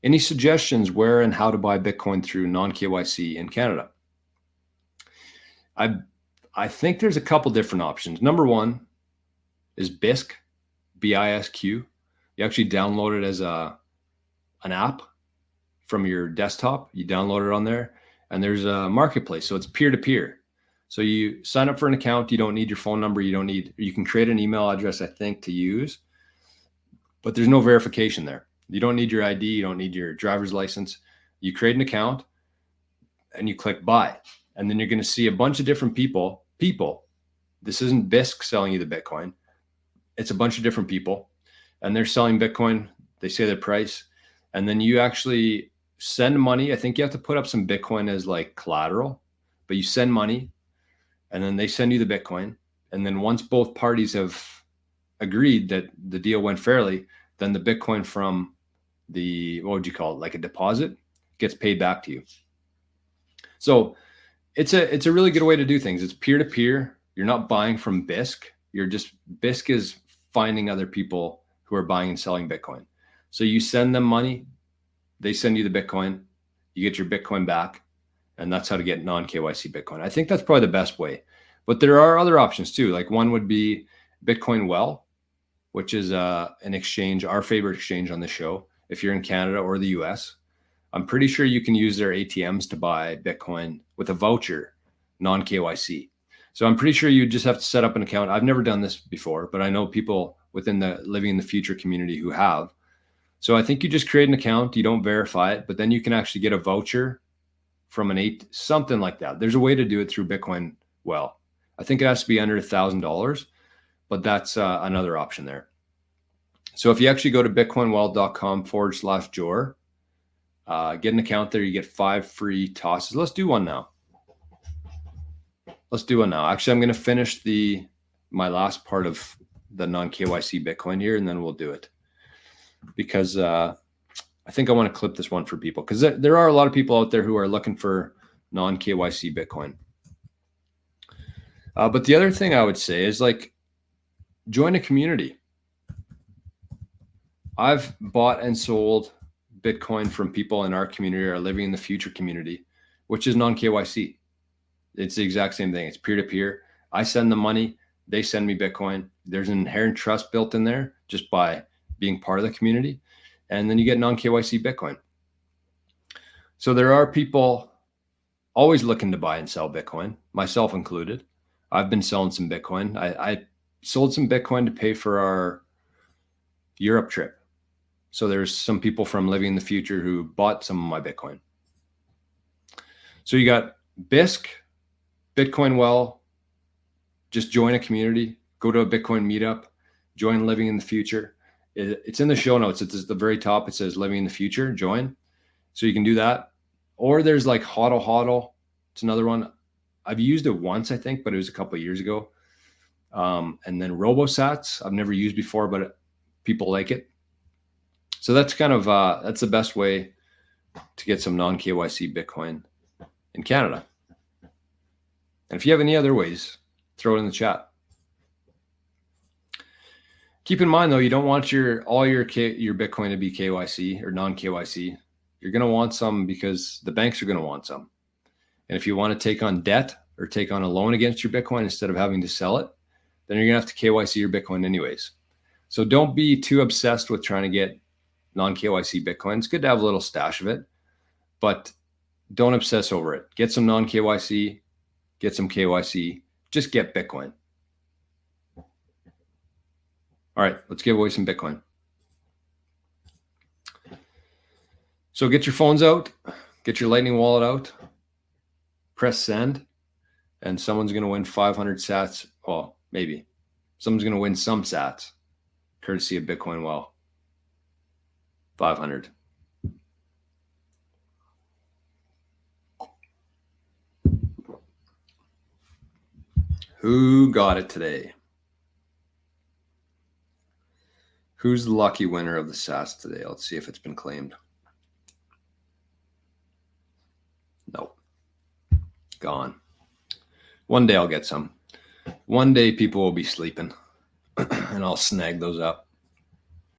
Any suggestions where and how to buy Bitcoin through non-KYC in Canada? I think there's a couple different options. Number one is Bisq, BISQ. You actually download it as an app from your desktop. You download it on there, and there's a marketplace. So it's peer-to-peer. So you sign up for an account. You don't need your phone number. You can create an email address, I think, to use, but there's no verification there. You don't need your ID. You don't need your driver's license. You create an account and you click buy. And then you're going to see a bunch of different people. This isn't Bisq selling you the Bitcoin. It's a bunch of different people, and they're selling Bitcoin. They say their price, and then you actually send money. I think you have to put up some Bitcoin as like collateral, but you send money, and then they send you the Bitcoin. And then once both parties have agreed that the deal went fairly, then the Bitcoin from the, what would you call it, like a deposit, gets paid back to you. So it's a really good way to do things. It's peer-to-peer. You're not buying from Bisq. Bisq is finding other people who are buying and selling Bitcoin. So you send them money, they send you the Bitcoin, you get your Bitcoin back, and that's how to get non-KYC Bitcoin. I think that's probably the best way. But there are other options too. Like one would be Bitcoin Well, which is an exchange, our favorite exchange on the show. If you're in Canada or the US, I'm pretty sure you can use their ATMs to buy Bitcoin with a voucher, non-KYC. So I'm pretty sure you just have to set up an account. I've never done this before, but I know people within the Living in the Future community who have. So I think you just create an account, you don't verify it, but then you can actually get a voucher from something like that. There's a way to do it through Bitcoin Well. I think it has to be under $1,000, but that's another option there. So if you actually go to bitcoinwell.com/Jor, get an account there, you get 5 free tosses. Let's do one now. Actually, I'm going to finish my last part of the non-KYC Bitcoin here, and then we'll do it. Because I think I want to clip this one for people, because there are a lot of people out there who are looking for non-KYC Bitcoin. But the other thing I would say is, like, join a community. I've bought and sold Bitcoin from people in our community, our Living in the Future community, which is non-KYC. It's the exact same thing. It's peer-to-peer. I send them money. They send me Bitcoin. There's an inherent trust built in there just by being part of the community. And then you get non-KYC Bitcoin. So there are people always looking to buy and sell Bitcoin, myself included. I've been selling some Bitcoin. I sold some Bitcoin to pay for our Europe trip. So there's some people from Living in the Future who bought some of my Bitcoin. So you got Bisq, Bitcoin Well, just join a community, go to a Bitcoin meetup, join Living in the Future. It's in the show notes. It's at the very top. It says Living in the Future, join. So you can do that. Or there's like HODL HODL. It's another one. I've used it once, I think, but it was a couple of years ago. And then RoboSats, I've never used before, but people like it. So that's kind of, that's the best way to get some non-KYC Bitcoin in Canada. And if you have any other ways, throw it in the chat. Keep in mind, though, you don't want all your Bitcoin to be KYC or non-KYC. You're going to want some because the banks are going to want some. And if you want to take on debt or take on a loan against your Bitcoin instead of having to sell it, then you're going to have to KYC your Bitcoin anyways. So don't be too obsessed with trying to get non-KYC Bitcoin. It's good to have a little stash of it, but don't obsess over it. Get some non-KYC, get some KYC, just get Bitcoin. All right, let's give away some Bitcoin. So get your phones out, get your Lightning wallet out, press send, and someone's going to win 500 sats. Well, maybe. Someone's going to win some sats, courtesy of Bitcoin Well. 500. Who got it today? Who's the lucky winner of the sats today? Let's see if it's been claimed. Nope. Gone. One day I'll get some. One day people will be sleeping and I'll snag those up.